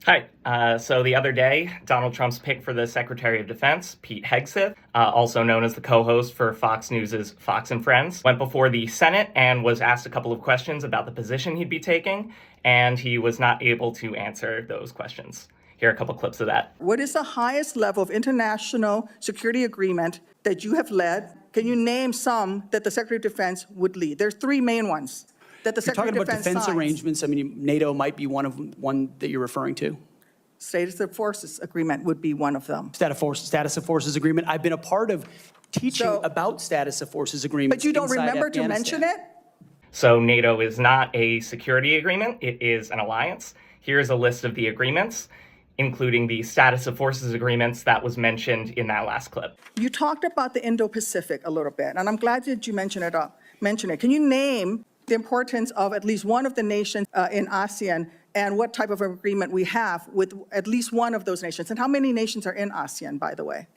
Hi. So the other day, Donald Trump's pick for the Secretary of Defense, Pete Hegseth, also known as the co-host for Fox News' Fox and Friends, went before the Senate and was asked a couple of questions about the position he'd be taking, and he was not able to answer those questions. Here are a couple clips of that. What is the highest level of international security agreement that you have led? Can you name some that the Secretary of Defense would lead? There's three main ones that the You're Secretary talking of about Defense defense signs. arrangements. I mean, NATO might be one that you're referring to. Status of Forces Agreement would be one of them. Status of forces agreement. I've been a part of teaching So- about status of forces agreements. But you don't inside remember to mention Afghanistan. it? So NATO is not a security agreement, it is an alliance. Here's a list of the agreements, including the status of forces agreements that was mentioned in that last clip. You talked about the Indo-Pacific a little bit, and I'm glad that you mentioned it. Can you name the importance of at least one of the nations in ASEAN and what type of agreement we have with at least one of those nations? And how many nations are in ASEAN, by the way?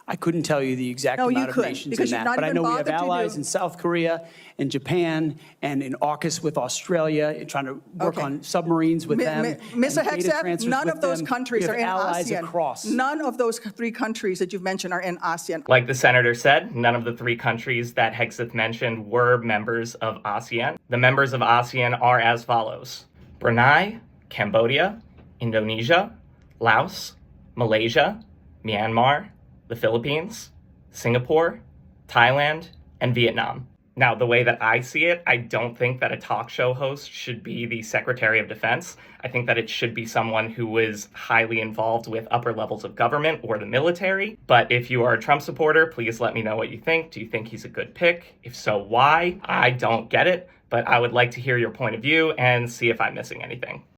I couldn't tell you the exact No, you amount of couldn't, nations in because you've that, not but I even know we have bothered to allies do- in South Korea and Japan and in AUKUS with Australia, trying to work Okay. on submarines with them. Mr. and data Hegseth, transfers none with of those them. countries We are have in allies ASEAN. across. None of those three countries that you've mentioned are in ASEAN. Like the senator said, none of the three countries that Hegseth mentioned were members of ASEAN. The members of ASEAN are as follows: Brunei, Cambodia, Indonesia, Laos, Malaysia, Myanmar, the Philippines, Singapore, Thailand, and Vietnam. Now, the way that I see it, I don't think that a talk show host should be the Secretary of Defense. I think that it should be someone who is highly involved with upper levels of government or the military. But if you are a Trump supporter, please let me know what you think. Do you think he's a good pick? If so, why? I don't get it, but I would like to hear your point of view and see if I'm missing anything.